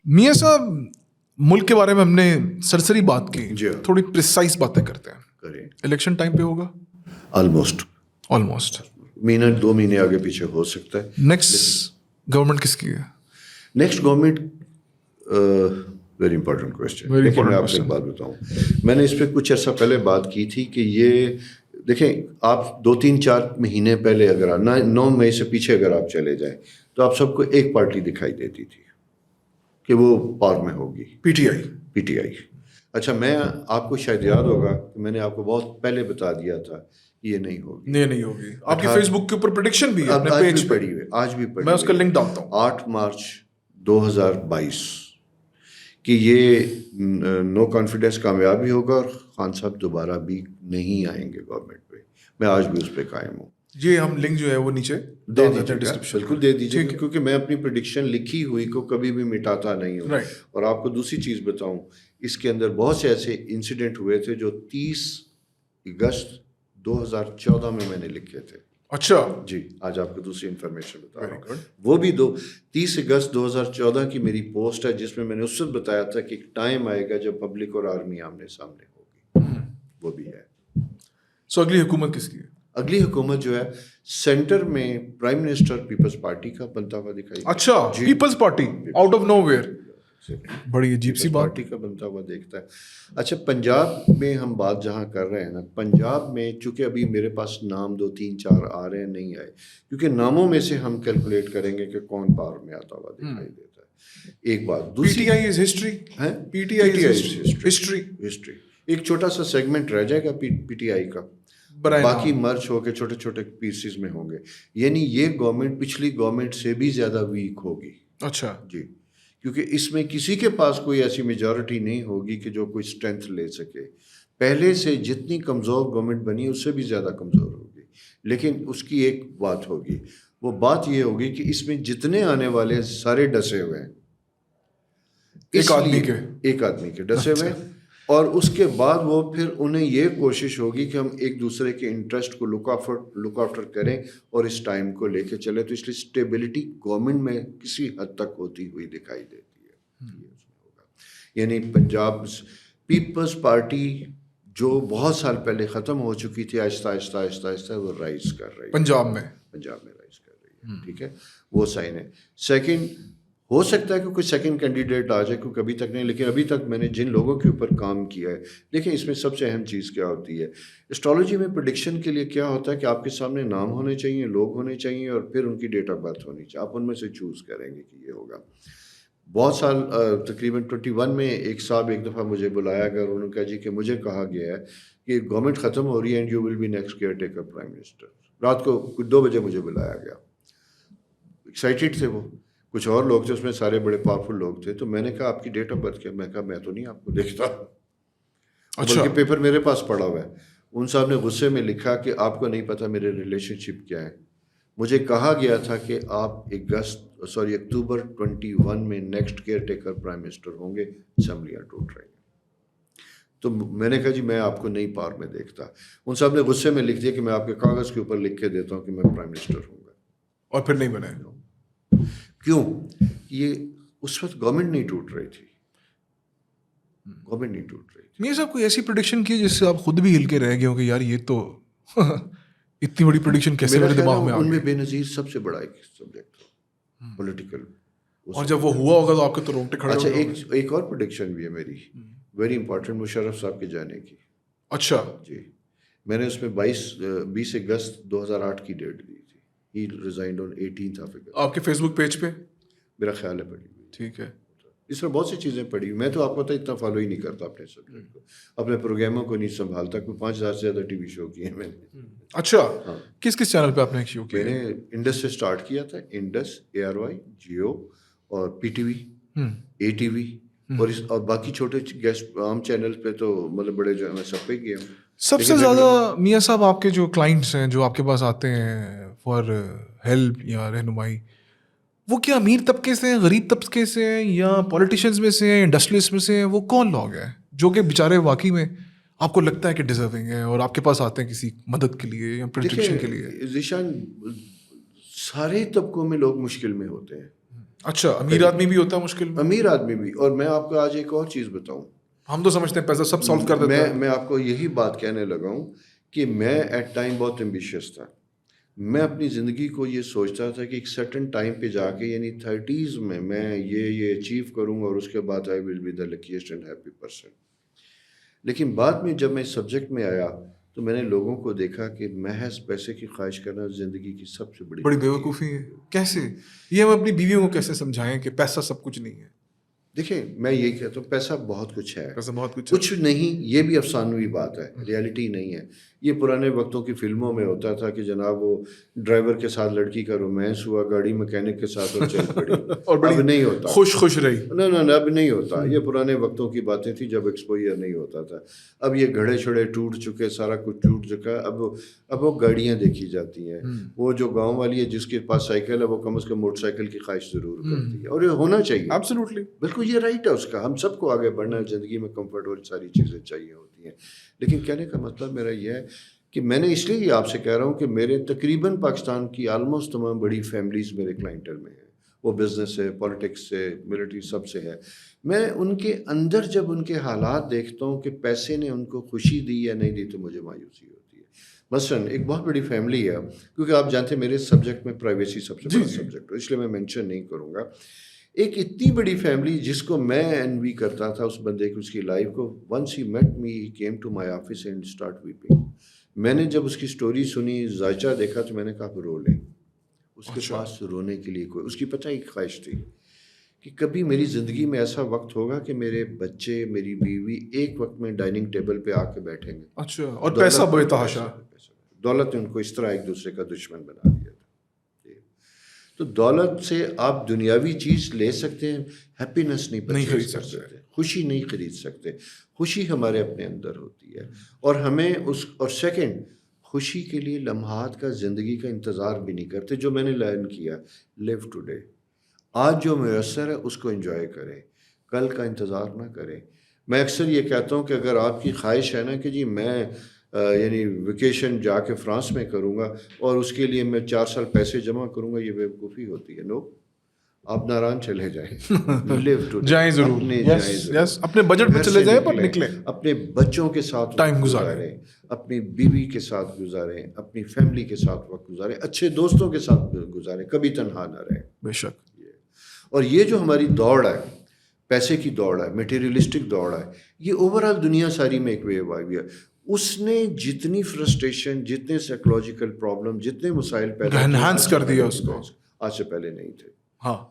میاں صاحب ملک کے بارے میں ہم نے سرسری بات کی, جی تھوڑی پریسائز باتیں کرتے ہیں. کریں. الیکشن ٹائم پہ ہوگا آلموسٹ مہینہ 2 مہینے آگے پیچھے ہو سکتا ہے. نیکسٹ گورنمنٹ کس کی ہے؟ Next government very important question. دیکھیں میں آپ کو ایک بات بتاؤں, میں نے اس پہ کچھ عرصہ پہلے بات کی تھی کہ یہ دیکھیں آپ 2-3-4 مہینے پہلے اگر 9 مئی سے پیچھے اگر آپ چلے جائیں تو آپ سب کو ایک پارٹی دکھائی دیتی تھی کہ وہ پاور میں ہوگی, پی ٹی آئی. اچھا میں آپ کو شاید یاد ہوگا کہ میں نے آپ کو بہت پہلے بتا دیا تھا یہ نہیں ہوگی. آپ کی فیس بک کے اوپر پریڈکشن بھی ہے, اپنے پیج پہ آج بھی پڑھی میں اس کا لنک ڈالتا ہوں. 8 مارچ 2022 کہ یہ نو کانفیڈنس کامیابی ہوگا اور خان صاحب دوبارہ بھی نہیں آئیں گے گورنمنٹ پہ. میں آج بھی اس پہ قائم ہوں. یہ ہم لنک جو ہے وہ نیچے دے دیجیے, بالکل دے دیجیے, کیونکہ میں اپنی پریڈکشن لکھی ہوئی کو کبھی بھی مٹاتا نہیں ہوں. اور آپ کو دوسری چیز بتاؤں, اس کے اندر بہت سے ایسے انسیڈنٹ ہوئے تھے جو 30 اگست 2014 میں نے لکھے تھے. اچھا جی, آج آپ کو دوسری انفارمیشن بتا رہا ہوں. وہ بھی 30 اگست 2014 کی میری پوسٹ ہے جس میں میں نے اس وقت بتایا تھا کہ ایک ٹائم آئے گا جب پبلک اور آرمی آمنے سامنے ہوگی. وہ بھی ہے. سو اگلی حکومت کس کی ہے؟ اگلی حکومت جو ہے سینٹر میں پرائم منسٹر پیپلز پارٹی کا بنتا ہوا دکھائی. اچھا, Peoples Party out of nowhere ویئر, بڑی عجیب سی بات. پارٹی کا بنتا ہوا دیکھتا ہے. اچھا پنجاب میں ہم بات جہاں کر رہے ہیں نا, پنجاب میں چونکہ ابھی میرے پاس نام 2-3-4 آ رہے ہیں, نہیں آئے, کیونکہ ناموں میں سے ہم کیلکولیٹ کریں گے کہ کون پاور میں آتا ہوا دکھائی دیتا ہے. ایک بات دوسری, P T I is history, P T I is history. ایک چھوٹا سا سیگمنٹ رہ جائے گا پی ٹی آئی کا, باقی مرچ ہو کے چھوٹے چھوٹے پیسز میں ہوں گے. یعنی یہ گورنمنٹ پچھلی گورنمنٹ سے بھی زیادہ ویک ہوگی. اچھا جی, کیونکہ اس میں کسی کے پاس کوئی ایسی میجورٹی نہیں ہوگی کہ جو کوئی اسٹرینتھ لے سکے. پہلے سے جتنی کمزور گورنمنٹ بنی اس سے بھی زیادہ کمزور ہوگی. لیکن اس کی ایک بات ہوگی, وہ بات یہ ہوگی کہ اس میں جتنے آنے والے سارے ڈسے ہوئے ہیں, ایک آدمی کے ڈسے ہوئے ہیں. اور اس کے بعد وہ پھر انہیں یہ کوشش ہوگی کہ ہم ایک دوسرے کے انٹرسٹ کو لک آفٹر کریں اور اس ٹائم کو لے کے چلیں. تو اس لیے اسٹیبلٹی گورنمنٹ میں کسی حد تک ہوتی ہوئی دکھائی دیتی ہے. یعنی پنجاب پیپلز پارٹی جو بہت سال پہلے ختم ہو چکی تھی, آہستہ آہستہ آہستہ آہستہ وہ رائز کر رہی ہے. پنجاب میں رائز کر رہی ہے. ٹھیک ہے, وہ سائن ہے. سیکنڈ, ہو سکتا ہے کہ کوئی سیکنڈ کینڈیڈیٹ آ جائے, کیونکہ ابھی تک نہیں, لیکن ابھی تک میں نے جن لوگوں کے اوپر کام کیا ہے, دیکھیں اس میں سب سے اہم چیز کیا ہوتی ہے اسٹرالوجی میں. پریڈکشن کے لیے کیا ہوتا ہے کہ آپ کے سامنے نام ہونے چاہیے, لوگ ہونے چاہیے, اور پھر ان کی ڈیٹ آف برتھ ہونی چاہیے. آپ ان میں سے چوز کریں گے کہ یہ ہوگا. بہت سال تقریباً 21 میں ایک صاحب ایک دفعہ مجھے بلایا گیا, اور انہوں نے کہا جی کہ مجھے کہا گیا ہے کہ گورنمنٹ ختم ہو رہی ہے and you will be next caretaker prime minister. رات کو کچھ 2 بجے مجھے بلایا گیا. ایکسائٹیڈ تھے وہ, کچھ اور لوگ تھے اس میں, سارے بڑے پاورفل لوگ تھے. تو میں نے کہا آپ کی ڈیٹ آف برتھ کیا؟ میں کہا میں تو نہیں آپ کو دیکھتا. بلکہ پیپر میرے پاس پڑا ہوا ہے. ان صاحب نے غصے میں لکھا کہ آپ کو نہیں پتہ میرے ریلیشن شپ کیا ہے. مجھے کہا گیا تھا کہ آپ اکتوبر 21 میں next caretaker prime minister ہوں گے, اسمبلیاں ٹوٹ رہی ہیں. تو میں نے کہا جی میں آپ کو نہیں پاور میں دیکھتا. ان صاحب نے غصے میں لکھ دیا کہ میں آپ کے کاغذ کے اوپر لکھ کے دیتا ہوں کہ میں پرائم منسٹر ہوں گا. اور پھر نہیں بنے. کیوں؟ یہ اس وقت گورنمنٹ نہیں ٹوٹ رہی تھی. میاں صاحب کوئی ایسی پریڈکشن کی جس سے آپ خود بھی ہل کے رہ گئے ہو کہ یار یہ تو اتنی بڑی پریڈکشن کیسے میرے دماغ میں آ گئی؟ ان میں بے نظیر سب سے بڑا ایک سبجیکٹ تھا پولیٹیکل. اور جب وہ ہوا ہوگا تو آپ کے تو رونگٹے کھڑے. اچھا ایک اور پریڈکشن بھی ہے میری, ویری امپورٹنٹ, مشرف صاحب کے جانے کی. اچھا جی, میں نے اس میں 20 اگست 2008 کی ڈیٹ دی تھی. He resigned on 18th of August. آپ کے فیس بک پیج پہ میرا خیال ہے پڑھی ہوئی. ٹھیک ہے, اس طرح بہت سی چیزیں پڑھی. میں تو آپ کو تو اتنا فالو ہی نہیں کرتا اپنے سبجیکٹ کو, اپنے پروگراموں کو نہیں سنبھالتا. کوئی 5000 سے زیادہ ٹی وی شو کیے ہیں میں نے. اچھا, کس چینل پہ آپ نے شو کیا؟ میں نے انڈس سے اسٹارٹ کیا تھا, انڈس, ARY, جیو اور P T V, A T V, اور باقی چھوٹے گیسٹ عام چینل پہ تو مطلب بڑے جو ہے میں سب پہ گیا ہوں. سب سے زیادہ میاں صاحب آپ کے جو کلائنٹس ہیں جو آپ کے پاس آتے ہیں فار ہیلپ یا رہنمائی, وہ کیا امیر طبقے سے ہیں, غریب طبقے سے ہیں, یا پولیٹیشینز میں سے ہیں, انڈسٹریلسٹ میں سے ہیں؟ وہ کون لوگ ہیں جو کہ بیچارے واقعی میں آپ کو لگتا ہے کہ ڈیزرونگ ہیں اور آپ کے پاس آتے ہیں کسی مدد کے لیے یا پریڈکشن کے لیے؟ ذیشان, سارے طبقوں میں لوگ مشکل میں ہوتے ہیں. اچھا امیر آدمی بھی ہوتا ہے مشکل میں؟ امیر آدمی بھی. اور میں آپ کو آج ایک اور چیز بتاؤں, ہم تو سمجھتے ہیں پیسہ سب سالو کر دیتا ہے. میں آپ کو یہی بات کہنے لگا ہوں کہ میں ایٹ ٹائم بہت ایمبیشیس تھا. میں اپنی زندگی کو یہ سوچتا تھا کہ ایک سرٹن ٹائم پہ جا کے, یعنی 30s میں یہ اچیو کروں گا اور اس کے بعد I will be the luckiest and happy person. لیکن بعد میں جب میں اس سبجیکٹ میں آیا تو میں نے لوگوں کو دیکھا کہ محض پیسے کی خواہش کرنا زندگی کی سب سے بڑی بیوقوفی ہے. کیسے یہ ہم اپنی بیویوں کو کیسے سمجھائیں کہ پیسہ سب کچھ نہیں ہے؟ دیکھیں, میں یہی کہتا ہوں پیسہ بہت کچھ ہے, پیسہ بہت کچھ کچھ نہیں, یہ بھی افسانوی بات ہے, ریالٹی نہیں ہے. یہ پرانے وقتوں کی فلموں میں ہوتا تھا کہ جناب وہ ڈرائیور کے ساتھ لڑکی کا رومانس ہوا, گاڑی مکینک کے ساتھ اور چل پڑی. اور اب نہیں ہوتا, خوش رہی. نہ اب نہیں ہوتا. یہ پرانے وقتوں کی باتیں تھیں جب ایکسپوئر نہیں ہوتا تھا. اب یہ گھڑے چھڑے ٹوٹ چکے, سارا کچھ ٹوٹ چکا. اب وہ گاڑیاں دیکھی جاتی ہیں. وہ جو گاؤں والی ہے جس کے پاس سائیکل ہے وہ کم از کم موٹر سائیکل کی خواہش ضرور کرتی ہے, اور یہ ہونا چاہیے. ایبسلیوٹلی بالکل یہ رائٹ ہے اس کا. ہم سب کو آگے بڑھنا ہے, زندگی میں کمفرٹ اور ساری چیزیں چاہیے ہوتی ہیں. لیکن کہنے کا مطلب میرا یہ ہے کہ میں نے اس لیے یہ آپ سے کہہ رہا ہوں کہ میرے تقریباً پاکستان کی آلموسٹ تمام بڑی فیملیز میرے کلائنٹل میں ہیں. وہ بزنس سے, پولیٹکس سے, ملٹری, سب سے ہے. میں ان کے اندر جب ان کے حالات دیکھتا ہوں کہ پیسے نے ان کو خوشی دی یا نہیں دی تو مجھے مایوسی ہوتی ہے. مثلاً ایک بہت بڑی فیملی ہے, کیونکہ آپ جانتے ہیں میرے سبجیکٹ میں پرائیویسی سب سے بڑا سبجیکٹ ہے, اس لیے میں مینشن نہیں کروں گا. ایک اتنی بڑی فیملی جس کو میں انوی کرتا تھا اس بندے کی, اس کی لائف کو. Once he meet me, he came to my office and start weeping. میں نے جب اس کی سٹوری سنی, ذائچہ دیکھا تو میں نے کہا رو لیں. اس کے پاس رونے کے لیے کوئی, اس کی پتہ ایک خواہش تھی کہ کبھی میری زندگی میں ایسا وقت ہوگا کہ میرے بچے, میری بیوی ایک وقت میں ڈائننگ ٹیبل پہ آ کے بیٹھیں گے. اچھا, اور پیسہ بے تحاشا. دولت نے ان کو اس طرح ایک دوسرے کا دشمن بنا دیا تھا. تو دولت سے آپ دنیاوی چیز لے سکتے ہیں, ہیپینس نہیں خرید سکتے, خوشی نہیں خرید سکتے. خوشی ہمارے اپنے اندر ہوتی ہے, اور ہمیں اور سیکنڈ, خوشی کے لیے لمحات کا, زندگی کا انتظار بھی نہیں کرتے. جو میں نے لرن کیا, لیو ٹوڈے, آج جو میسر ہے اس کو انجوائے کریں, کل کا انتظار نہ کریں. میں اکثر یہ کہتا ہوں کہ اگر آپ کی خواہش ہے نا کہ جی میں یعنی ویکیشن جا کے فرانس میں کروں گا اور اس کے لیے میں 4 سال پیسے جمع کروں گا, یہ بیوقوفی ہوتی ہے. نو, آپ ناران چلے جائیں, جائیں ضرور, اپنے بجٹ پہ چلے جائیں پر نکلیں. اپنے بچوں کے ساتھ ٹائم گزاریں, اپنی بیوی کے ساتھ گزاریں, اپنی فیملی کے ساتھ وقت گزاریں, اچھے دوستوں کے ساتھ گزاریں, کبھی تنہا نہ رہیں. بے شک. اور یہ جو ہماری دوڑ ہے, پیسے کی دوڑ ہے, میٹیریلسٹک دوڑ ہے, یہ اوور آل دنیا ساری میں ایک ویو آئی ہے. اس نے جتنی فرسٹریشن, جتنے سائیکولوجیکل پرابلم, جتنے مسائل پیدا انہانس کر دیا اس کو, آج سے پہلے نہیں تھے. ہاں,